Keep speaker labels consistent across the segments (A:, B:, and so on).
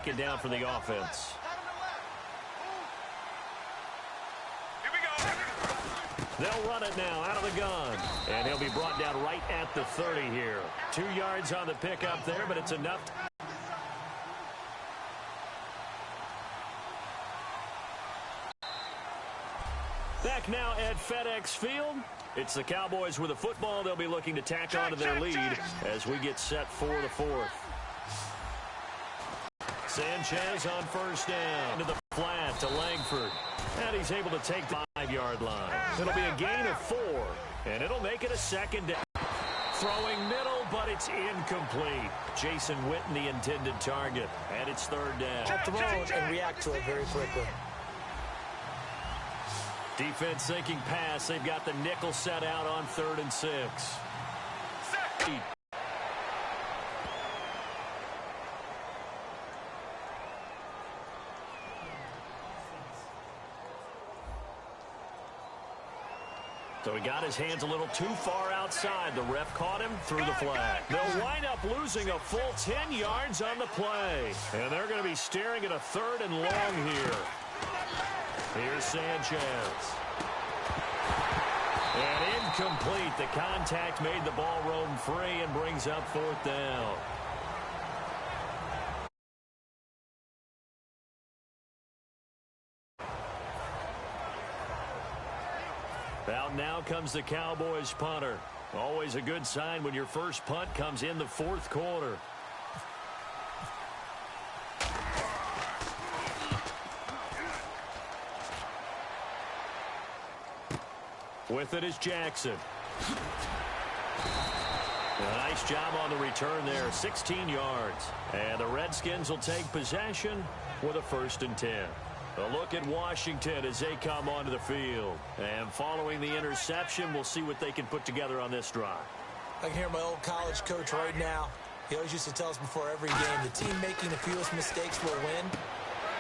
A: Second down for the offense. They'll run it now out of the gun. And he'll be brought down right at the 30 here. 2 yards on the pickup there, but it's enough. Back now at FedEx Field. It's the Cowboys with the football. They'll be looking to tack on to their lead as we get set for the fourth. Sanchez on first down to the flat to Langford. And he's able to take the 5-yard line. It'll be a gain of 4, and it'll make it a second down. Throwing middle, but it's incomplete. Jason Witten, the intended target, and it's third down.
B: Throw and react to it very quickly.
A: Defense thinking pass. They've got the nickel set out on 3rd and 6. So he got his hands a little too far outside. The ref caught him, threw the flag. They'll wind up losing a full 10 yards on the play. And they're going to be staring at a 3rd and long here. Here's Sanchez. And incomplete. The contact made the ball roam free and brings up 4th down. Out now comes the Cowboys punter. Always a good sign when your first punt comes in the 4th quarter. With it is Jackson. A nice job on the return there, 16 yards. And the Redskins will take possession with a 1st and 10. A look at Washington as they come onto the field. And following the interception, we'll see what they can put together on this drive.
B: I can hear my old college coach right now. He always used to tell us before every game, the team making the fewest mistakes will win.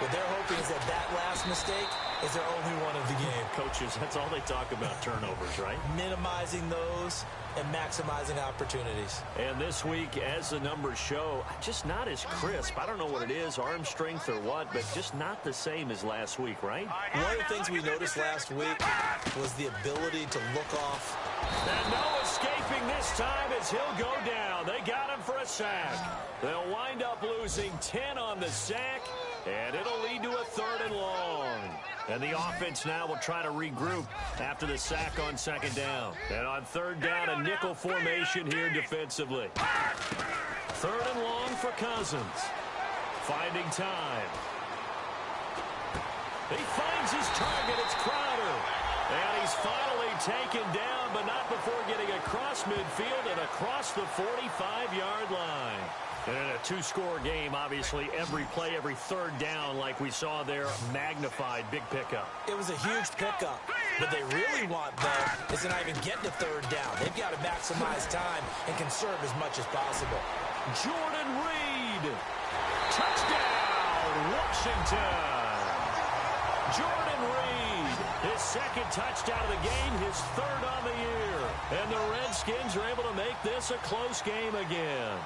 B: What they're hoping is that that last mistake is their only one of the game.
A: Coaches, that's all they talk about, turnovers, right?
B: Minimizing those and maximizing opportunities.
A: And this week, as the numbers show, just not as crisp. I don't know what it is, arm strength or what, but just not the same as last week, right?
B: One of the things we noticed last week was the ability to look off.
A: And no escaping this time as he'll go down. They got him for a sack. They'll wind up losing 10 on the sack, and it'll lead to a 3rd and long. And the offense now will try to regroup after the sack on 2nd down. And on 3rd down, a nickel formation here defensively. 3rd and long for Cousins. Finding time. He finds his target. It's Crowder. And he's finally taken down, but not before getting across midfield and across the 45-yard line. And in a 2-score game, obviously, every play, every 3rd down, like we saw there, magnified, big pickup.
B: It was a huge pickup. What they really want, though, is to not even get to 3rd down. They've got to maximize time and conserve as much as possible.
A: Jordan Reed. Touchdown, Washington. Jordan Reed, his 2nd touchdown of the game, his 3rd on the year. And the Redskins are able to make this a close game again.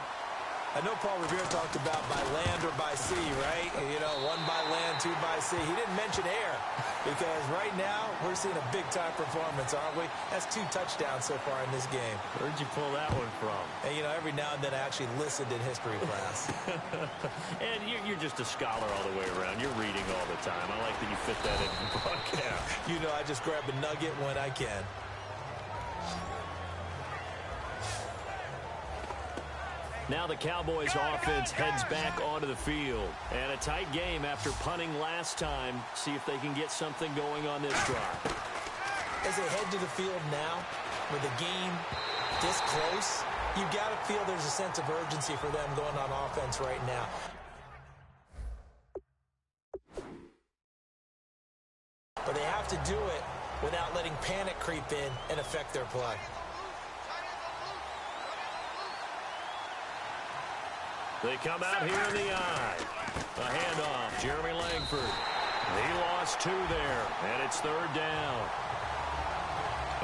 B: I know Paul Revere talked about by land or by sea, right? You know, 1 by land, 2 by sea. He didn't mention air because right now we're seeing a big-time performance, aren't we? That's 2 touchdowns so far in this game.
A: Where'd you pull that one from?
B: And, you know, every now and then I actually listened in history class.
A: And you're just a scholar all the way around. You're reading all the time. I like that you fit that into the broadcast.
B: You know, I just grab a nugget when I can.
A: Now the Cowboys offense heads back onto the field. And a tight game after punting last time. See if they can get something going on this drive.
B: As they head to the field now, with the game this close, you've got to feel there's a sense of urgency for them going on offense right now. But they have to do it without letting panic creep in and affect their play.
A: They come out here in the eye. A handoff, Jeremy Langford. He lost 2 there, and it's 3rd down.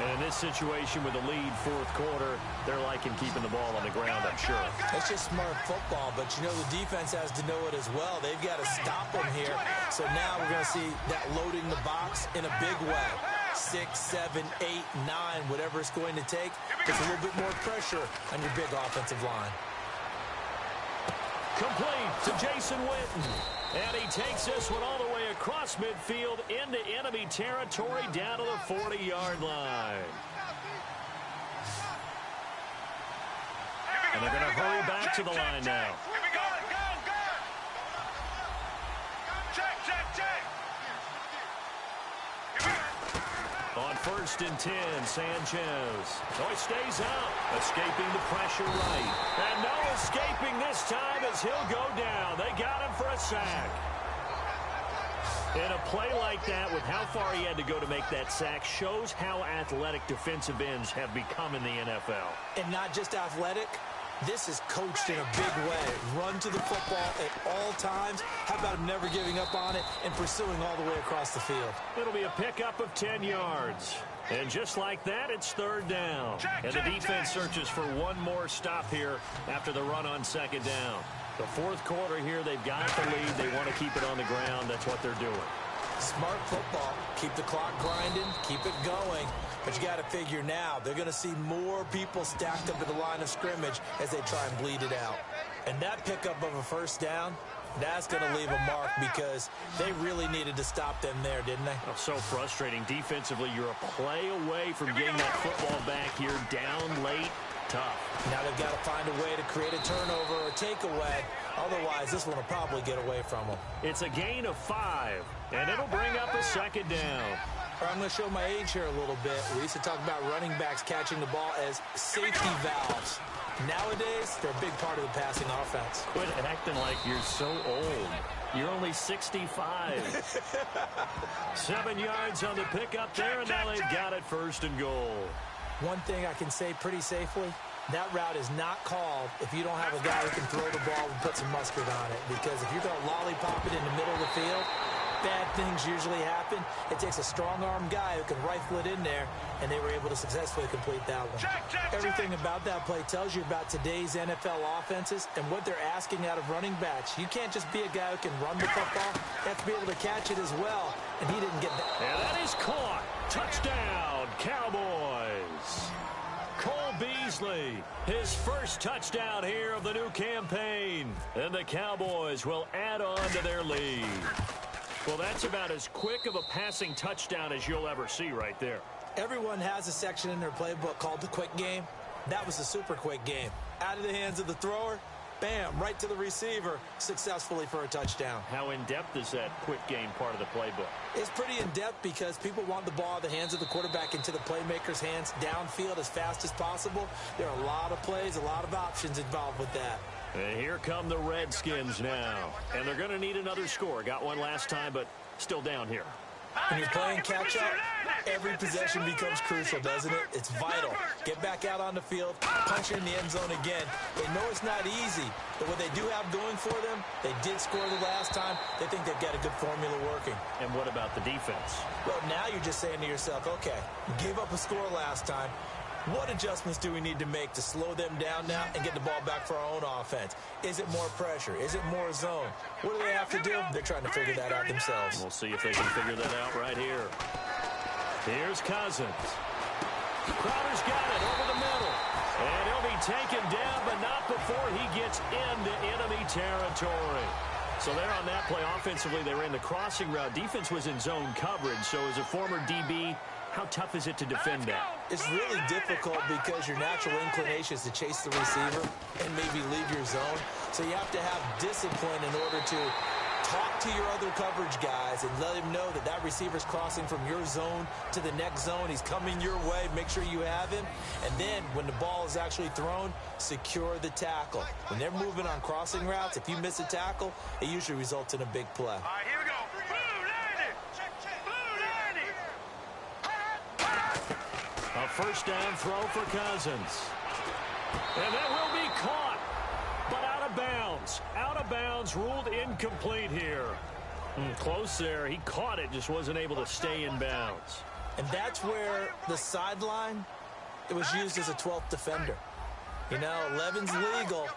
A: And in this situation with the lead fourth quarter, they're liking keeping the ball on the ground, I'm sure.
B: It's just smart football, but you know the defense has to know it as well. They've got to stop them here. So now we're going to see that loading the box in a big way. 6, 7, 8, 9, whatever it's going to take. Just a little bit more pressure on your big offensive line.
A: Complete to Jason Witten. And he takes this one all the way across midfield into enemy territory down to the 40-yard line. And they're going to hurry back to the line now. On 1st and 10, Sanchez. So he stays out, escaping the pressure right. And no escaping this time as he'll go down. They got him for a sack. In a play like that, with how far he had to go to make that sack, shows how athletic defensive ends have become in the NFL.
B: And not just athletic. This is coached in a big way. Run to the football at all times. How about him never giving up on it and pursuing all the way across the field?
A: It'll be a pickup of 10 yards. And just like that, it's 3rd down. And the defense searches for one more stop here after the run on 2nd down. The fourth quarter here, they've got the lead. They want to keep it on the ground. That's what they're doing.
B: Smart football. Keep the clock grinding. Keep it going. But you got to figure now, they're going to see more people stacked up at the line of scrimmage as they try and bleed it out. And that pickup of a 1st down, that's going to leave a mark because they really needed to stop them there, didn't they?
A: Oh, so frustrating. Defensively, you're a play away from getting that football back here. Down late, tough. Now they've got to find a way to create a turnover or takeaway. Otherwise, this one will probably get away from them. It's a gain of 5, and it'll bring up a 2nd down.
B: I'm going to show my age here a little bit. We used to talk about running backs catching the ball as safety valves. Nowadays, they're a big part of the passing offense.
A: Quit acting like you're so old. You're only 65. 7 yards on the pickup there, and now they've got it 1st and goal.
B: One thing I can say pretty safely, that route is not called if you don't have a guy who can throw the ball and put some mustard on it. Because if you're going to lollipop it in the middle of the field, bad things usually happen. It takes a strong-arm guy who can rifle it in there, and they were able to successfully complete that one. Everything about that play tells you about today's NFL offenses and what they're asking out of running backs. You can't just be a guy who can run the football. You have to be able to catch it as well, and he didn't get that.
A: And that is caught. Touchdown, Cowboys. Cole Beasley, his first touchdown here of the new campaign. And the Cowboys will add on to their lead. Well, that's about as quick of a passing touchdown as you'll ever see right there.
B: Everyone has a section in their playbook called the quick game. That was a super quick game. Out of the hands of the thrower, bam, right to the receiver, successfully for a touchdown.
A: How in-depth is that quick game part of the playbook?
B: It's pretty in-depth because people want the ball out of the hands of the quarterback into the playmaker's hands downfield as fast as possible. There are a lot of plays, a lot of options involved with that.
A: And here come the Redskins now. And they're going to need another score. Got one last time, but still down here.
B: When you're playing catch-up, every possession becomes crucial, doesn't it? It's vital. Get back out on the field, punch it in the end zone again. They know it's not easy, but what they do have going for them, they did score the last time. They think they've got a good formula working.
A: And what about the defense?
B: Well, now you're just saying to yourself, okay, gave up a score last time. What adjustments do we need to make to slow them down now and get the ball back for our own offense? Is it more pressure? Is it more zone? What do they have to do? They're trying to figure that out themselves.
A: We'll see if they can figure that out right here. Here's Cousins. Crowder's got it over the middle. And he'll be taken down, but not before he gets into enemy territory. So there on that play, offensively, they ran the crossing route. Defense was in zone coverage, so as a former DB, how tough is it to defend that?
B: It's really difficult because your natural inclination is to chase the receiver and maybe leave your zone. So you have to have discipline in order to talk to your other coverage guys and let him know that that receiver's crossing from your zone to the next zone. He's coming your way. Make sure you have him. And then when the ball is actually thrown, secure the tackle. When they're moving on crossing routes, if you miss a tackle, it usually results in a big play.
C: All right, here we go.
A: A first down throw for Cousins. And that will be caught, but out of bounds. Out of bounds, ruled incomplete here. Close there. He caught it, just wasn't able to stay in bounds.
B: And that's where the sideline, it was used as a 12th defender. You know, 11's legal.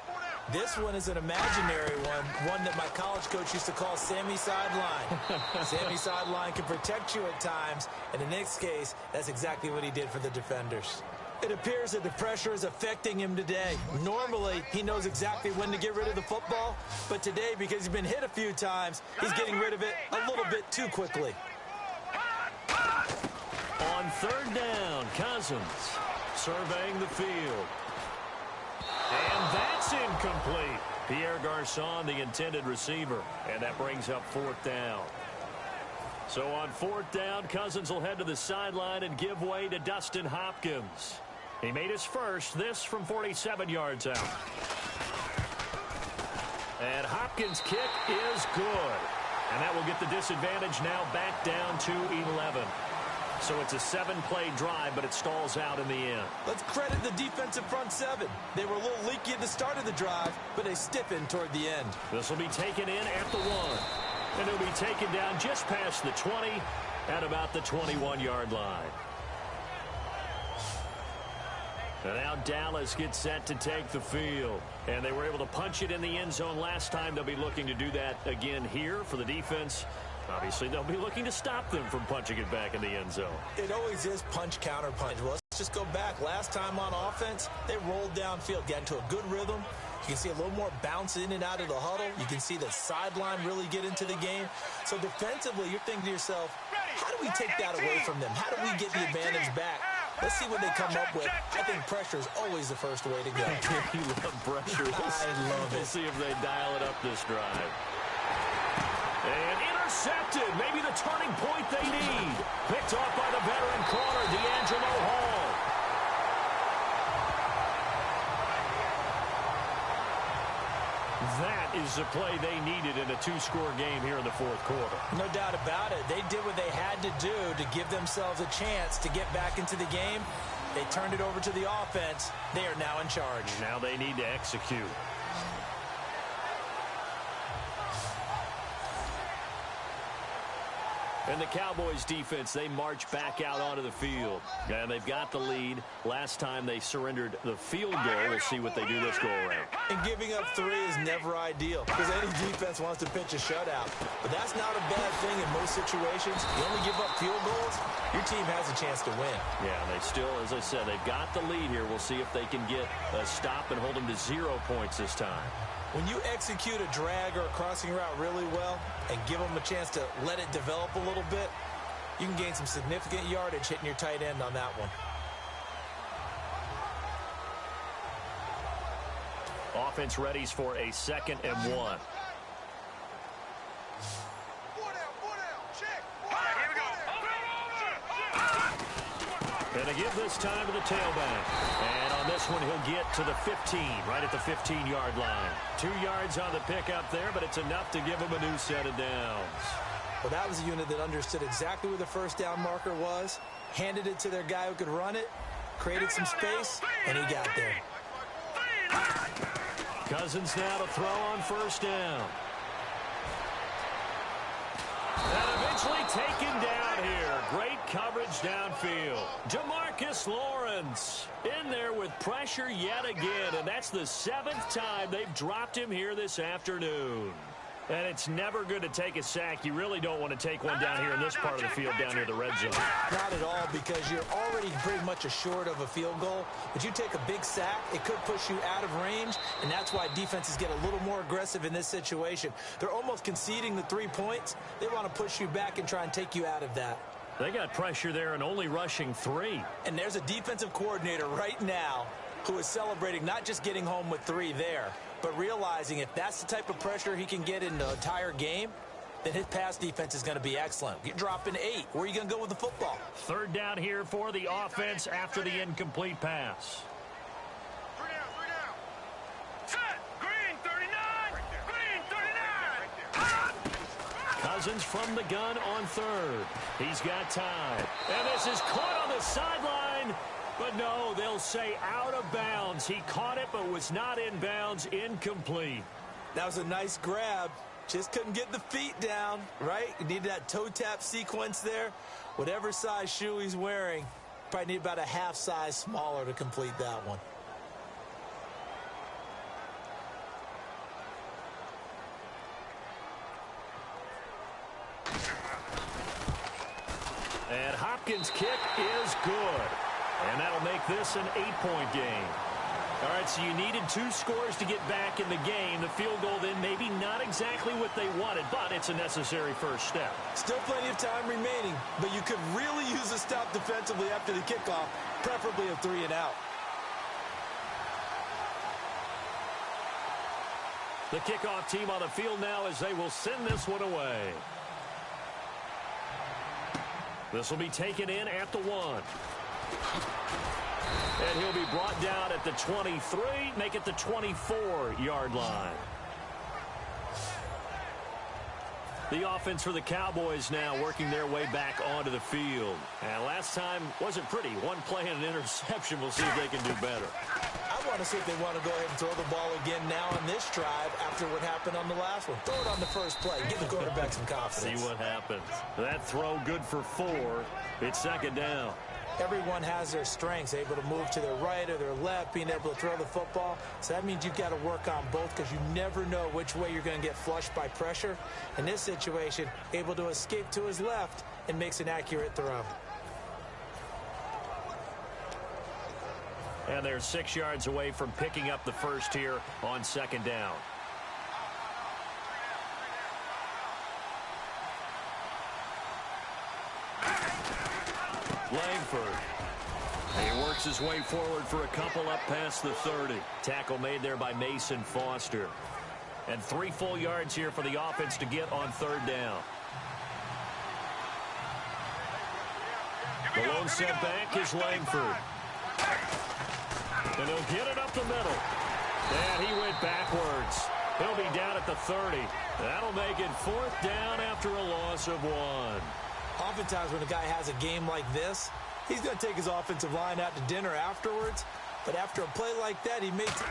B: This one is an imaginary one that my college coach used to call Sammy Sideline. Sammy Sideline can protect you at times, and in this case, that's exactly what he did for the defenders. It appears that the pressure is affecting him today. Normally, he knows exactly when to get rid of the football, but today, because he's been hit a few times, he's getting rid of it a little bit too quickly.
A: On third down, Cousins surveying the field. And that's incomplete. Pierre Garçon, the intended receiver. And that brings up fourth down. So on fourth down, Cousins will head to the sideline and give way to Dustin Hopkins. He made his first, this from 47 yards out. And Hopkins' kick is good. And that will get the disadvantage now back down to 11. So it's a 7-play drive, but it stalls out in the end.
B: Let's credit the defensive front seven. They were a little leaky at the start of the drive, but they stiffened toward the end.
A: This will be taken in at the 1. And it'll be taken down just past the 20 at about the 21-yard line. And now Dallas gets set to take the field. And they were able to punch it in the end zone last time. They'll be looking to do that again here for the defense. Obviously, they'll be looking to stop them from punching it back in the end zone.
B: It always is punch, counter, punch. Well, let's just go back. Last time on offense, they rolled downfield, got into a good rhythm. You can see a little more bounce in and out of the huddle. You can see the sideline really get into the game. So defensively, you're thinking to yourself, how do we take that away from them? How do we get the advantage back? Let's see what they come up with. I think pressure is always the first way to go.
A: You love pressure.
B: I love it.
A: We'll see if they dial it up this drive. And intercepted. Maybe the turning point they need. Picked off by the veteran corner, D'Angelo Hall. That is the play they needed in a 2-score game here in the fourth quarter.
B: No doubt about it. They did what they had to do to give themselves a chance to get back into the game. They turned it over to the offense. They are now in charge.
A: Now they need to execute. And the Cowboys defense, they march back out onto the field. And they've got the lead. Last time they surrendered the field goal. We'll see what they do this go around.
B: And giving up 3 is never ideal because any defense wants to pitch a shutout. But that's not a bad thing in most situations. You only give up field goals, your team has a chance to win.
A: Yeah, they still, as I said, they've got the lead here. We'll see if they can get a stop and hold them to 0 points this time.
B: When you execute a drag or a crossing route really well and give them a chance to let it develop a little bit, you can gain some significant yardage hitting your tight end on that one.
A: Offense readies for a 2nd and 1. And a give this time to the tailback. And on this one, he'll get to the 15, right at the 15-yard line. 2 yards on the pickup there, but it's enough to give him a new set of downs.
B: Well, that was a unit that understood exactly where the first down marker was, handed it to their guy who could run it, created some space, and he got there.
A: Cousins now to throw on first down. And eventually taken down here. Great coverage downfield. Demarcus Lawrence in there with pressure yet again. And that's the 7th time they've dropped him here this afternoon. And it's never good to take a sack. You really don't want to take one down here in this part of the field, down near the red zone.
B: Not at all, because you're already pretty much assured of a field goal. But you take a big sack, it could push you out of range, and that's why defenses get a little more aggressive in this situation. They're almost conceding the 3 points. They want to push you back and try and take you out of that.
A: They got pressure there and only rushing 3.
B: And there's a defensive coordinator right now who is celebrating not just getting home with 3 there, but realizing if that's the type of pressure he can get in the entire game, then his pass defense is going to be excellent. You're dropping 8. Where are you going to go with the football?
A: 3rd down here for the offense after the incomplete pass.
C: 3 down. Set. Green 39. Green 39.
A: Cousins from the gun on 3rd. He's got time. And this is caught on the sideline. But no, they'll say out of bounds. He caught it but was not in bounds. Incomplete.
B: That was a nice grab, Just couldn't get the feet down, right? You need that toe tap sequence there. Whatever size shoe he's wearing, probably need about a half size smaller to complete that one.
A: And Hopkins' kick is good. And that'll make this an 8-point game. All right, so you needed 2 scores to get back in the game. The field goal then maybe not exactly what they wanted, but it's a necessary first step.
B: Still plenty of time remaining, but you could really use a stop defensively after the kickoff, preferably a 3 and out.
A: The kickoff team on the field now as they will send this one away. This will be taken in at the 1. And he'll be brought down at the 23, make it the 24-yard line. The offense for the Cowboys now working their way back onto the field. And last time wasn't pretty. One play and an interception. We'll see if they can do better.
B: I want to see if they want to go ahead and throw the ball again now on this drive after what happened on the last one. Throw it on the first play. Give the quarterback some confidence.
A: See what happens. That throw good for 4. It's second down.
B: Everyone has their strengths, able to move to their right or their left, being able to throw the football. So that means you've got to work on both because you never know which way you're going to get flushed by pressure. In this situation, able to escape to his left and makes an accurate throw.
A: And they're 6 yards away from picking up the first here on second down. Langford. He works his way forward for a couple up past the 30. Tackle made there by Mason Foster. And 3 full yards here for the offense to get on third down. The lone setback is Langford. And he'll get it up the middle. And he went backwards. He'll be down at the 30. That'll make it 4th down after a loss of 1.
B: Oftentimes when a guy has a game like this, he's going to take his offensive line out to dinner afterwards. But after a play like that, he makes it.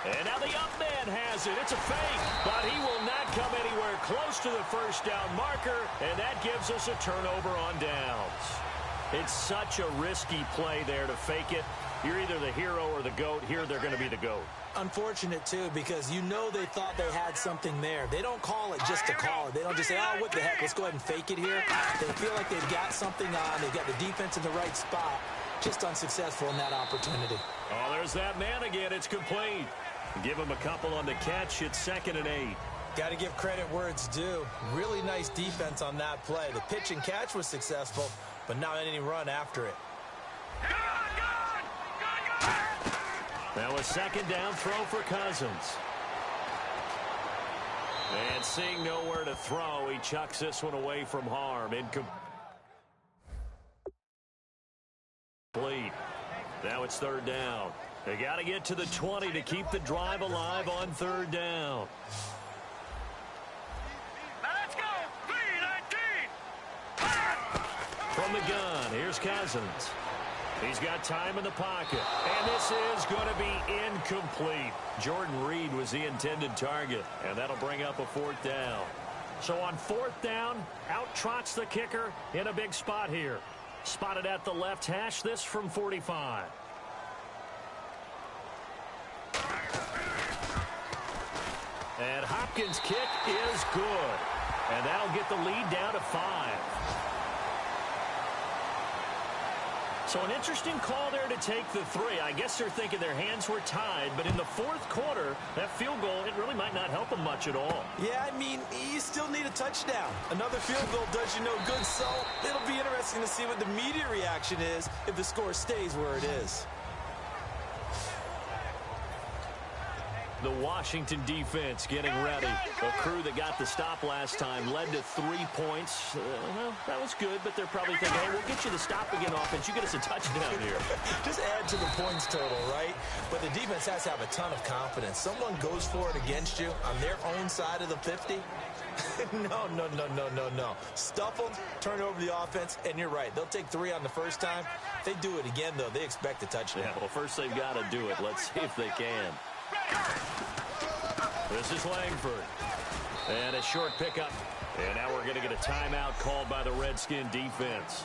A: And now the up man has it. It's a fake, but he will not come anywhere close to the first down marker, and that gives us a turnover on downs. It's such a risky play there to fake it. You're either the hero or the GOAT. Here they're going to be the GOAT.
B: Unfortunate, too, because you know they thought they had something there. They don't call it just to call it. They don't just say, oh, what the heck, let's go ahead and fake it here. They feel like they've got something on. They've got the defense in the right spot. Just unsuccessful in that opportunity.
A: Oh, there's that man again. It's complete. Give him a couple on the catch. It's 2nd and 8.
B: Got to give credit where it's due. Really nice defense on that play. The pitch and catch was successful, but not any run after it.
A: Now a 2nd down throw for Cousins. And seeing nowhere to throw, he chucks this one away from harm. Incomplete. Now it's 3rd down. They got to get to the 20 to keep the drive alive on 3rd down.
C: Let's go! 3-19!
A: From the gun, here's Cousins. He's got time in the pocket, and this is going to be incomplete. Jordan Reed was the intended target, and that'll bring up a 4th down. So on 4th down, out trots the kicker in a big spot here. Spotted at the left hash, this from 45. And Hopkins' kick is good, and that'll get the lead down to 5. So an interesting call there to take the 3. I guess they're thinking their hands were tied, but in the 4th quarter, that field goal, it really might not help them much at all.
B: Yeah, I mean, you still need a touchdown. Another field goal does you no good, so it'll be interesting to see what the media reaction is if the score stays where it is.
A: The Washington defense getting ready. A crew that got the stop last time led to 3 points. Well, that was good, but they're probably thinking, hey, we'll get you the stop again offense. You get us a touchdown here.
B: Just add to the points total, right? But the defense has to have a ton of confidence. Someone goes for it against you on their own side of the 50. No. Stuff them, turn over the offense, and you're right. They'll take 3 on the first time. If they do it again, though, they expect a touchdown.
A: Yeah, well, first they've got to do it. Let's see if they can. This is Langford. And a short pickup. And now we're going to get a timeout called by the Redskin defense.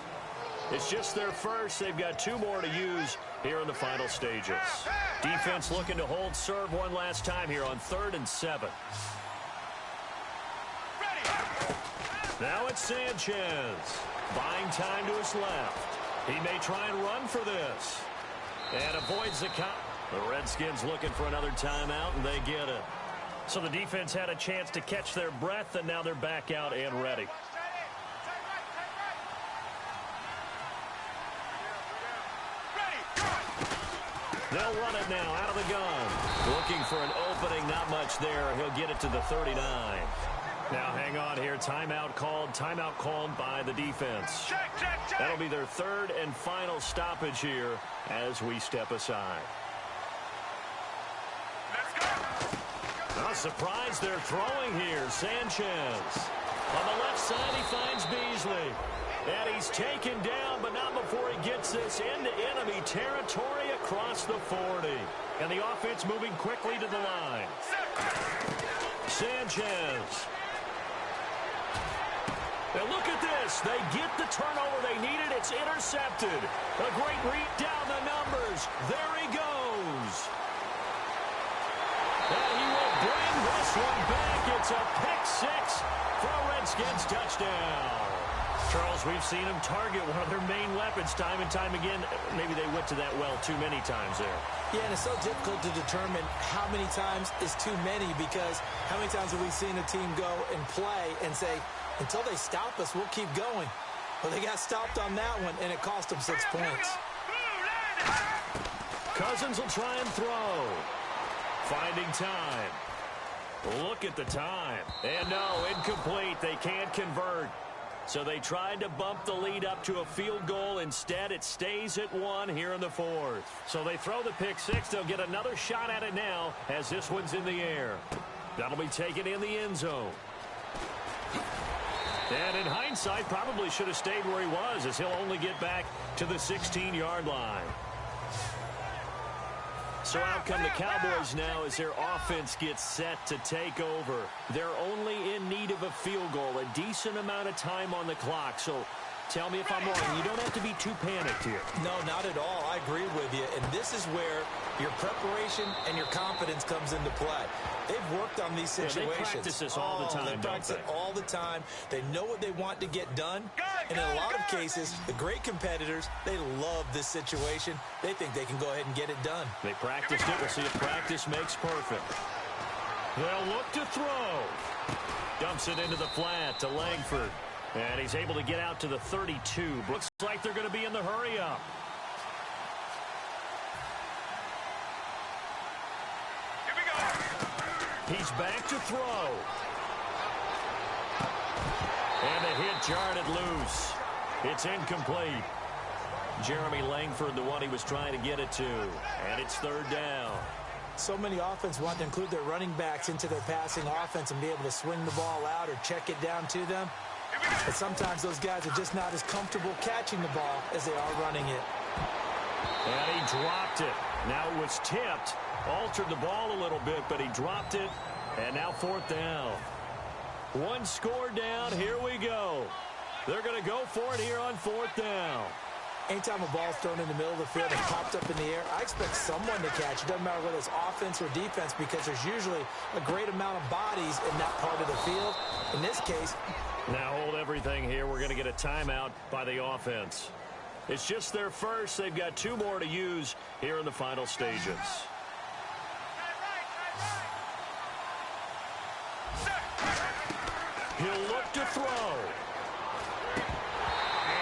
A: It's just their first. They've got 2 more to use here in the final stages. Defense looking to hold serve one last time here on 3rd and 7. Now it's Sanchez. Buying time to his left. He may try and run for this. And avoids the count. The Redskins looking for another timeout, and they get it. So the defense had a chance to catch their breath, and now they're back out and ready. They'll run it now out of the gun. Looking for an opening, not much there. He'll get it to the 39. Now hang on here. Timeout called by the defense. That'll be their 3rd and final stoppage here as we step aside. Not surprised they're throwing here. Sanchez. On the left side, he finds Beasley. And he's taken down, but not before he gets this into enemy territory across the 40. And the offense moving quickly to the line. Sanchez. And look at this. They get the turnover they needed. It's intercepted. A great read down the numbers. There he goes. And he will bring this one back. It's a pick-6 for a Redskins touchdown. Charles, we've seen him target one of their main weapons time and time again. Maybe they went to that well too many times there.
B: Yeah, and it's so difficult to determine how many times is too many, because how many times have we seen a team go and play and say, until they stop us, we'll keep going. Well, they got stopped on that one, and it cost them 6 points.
A: Cousins will try and throw. Finding time. Look at the time. And no, incomplete. They can't convert. So they tried to bump the lead up to a field goal. Instead, it stays at 1 here in the 4th. So they throw the pick-6. They'll get another shot at it now as this one's in the air. That'll be taken in the end zone. And in hindsight, probably should have stayed where he was, as he'll only get back to the 16-yard line. So out come the Cowboys now as their offense gets set to take over. They're only in need of a field goal, a decent amount of time on the clock. So tell me if I'm wrong. You don't have to be too panicked here.
B: No, not at all. I agree with you. And this is where your preparation and your confidence comes into play. They've worked on these situations.
A: They practice this all the time,
B: They practice it all the time. They know what they want to get done. And in a lot of cases, the great competitors, they love this situation. They think they can go ahead and get it done.
A: They practiced it. We'll see if practice makes perfect. They'll look to throw. Dumps it into the flat to Langford. And he's able to get out to the 32. Looks like they're going to be in the hurry-up.
C: Here we go.
A: He's back to throw. And the hit jarred it loose. It's incomplete. Jeremy Langford, the one he was trying to get it to. And it's 3rd down.
B: So many offense want to include their running backs into their passing offense and be able to swing the ball out or check it down to them. But sometimes those guys are just not as comfortable catching the ball as they are running it.
A: And he dropped it. Now it was tipped. Altered the ball a little bit, but he dropped it. And now 4th down. 1 score down. Here we go. They're going to go for it here on 4th down.
B: Anytime a ball's thrown in the middle of the field and popped up in the air, I expect someone to catch. It doesn't matter whether it's offense or defense, because there's usually a great amount of bodies in that part of the field. In this case,
A: now hold everything here. We're going to get a timeout by the offense. It's just their first. They've got 2 more to use here in the final stages. He'll look to throw.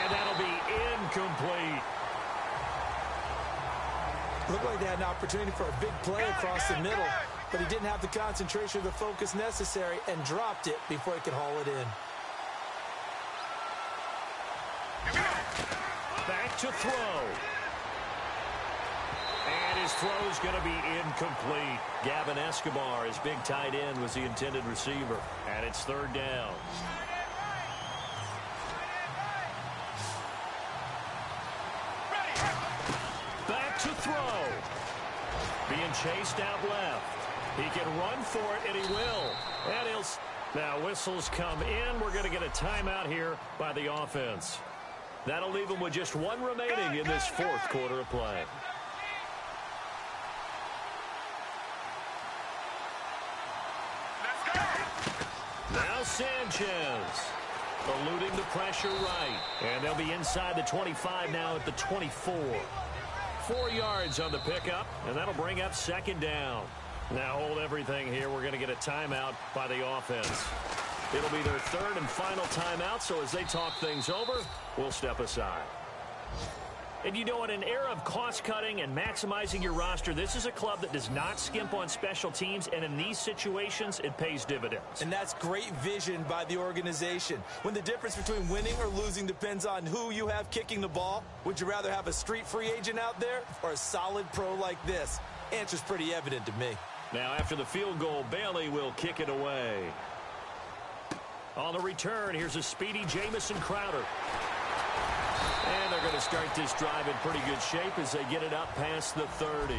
A: And that'll be incomplete.
B: Looked like they had an opportunity for a big play across the middle, but he didn't have the concentration or the focus necessary and dropped it before he could haul it in.
A: Back to throw. And his throw's going to be incomplete. Gavin Escobar, his big tight end, was the intended receiver. And it's 3rd down. Back to throw. Being chased out left. He can run for it, and he will. And Now whistles come in. We're going to get a timeout here by the offense. That'll leave them with just one remaining in this fourth quarter of play. Now Sanchez eluding the pressure right. And they'll be inside the 25 now at the 24. 4 yards on the pickup, and that'll bring up second down. Now hold everything here. We're going to get a timeout by the offense. It'll be their third and final timeout, so as they talk things over, we'll step aside. And you know, in an era of cost-cutting and maximizing your roster, this is a club that does not skimp on special teams, and in these situations, it pays dividends.
B: And that's great vision by the organization. When the difference between winning or losing depends on who you have kicking the ball, would you rather have a street free agent out there or a solid pro like this? Answer's pretty evident to me.
A: Now, after the field goal, Bailey will kick it away. On the return, here's a speedy Jamison Crowder. And they're going to start this drive in pretty good shape as they get it up past the 30.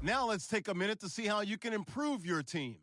D: Now let's take a minute to see how you can improve your team.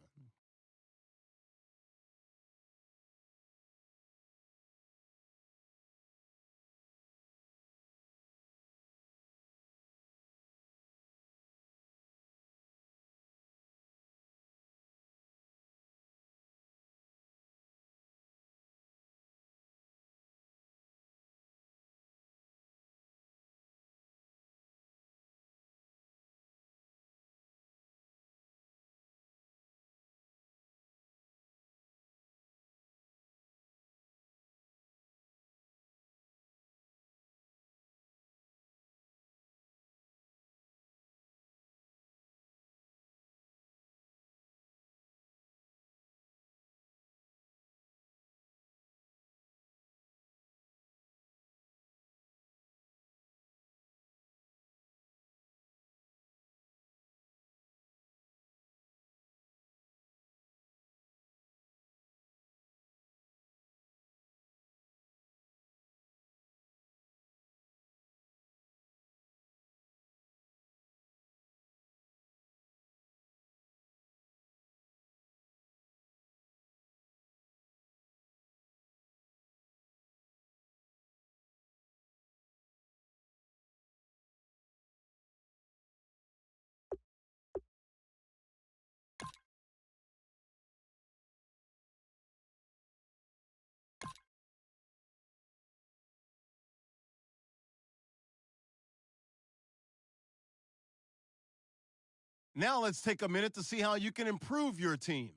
D: Now let's take a minute to see how you can improve your team.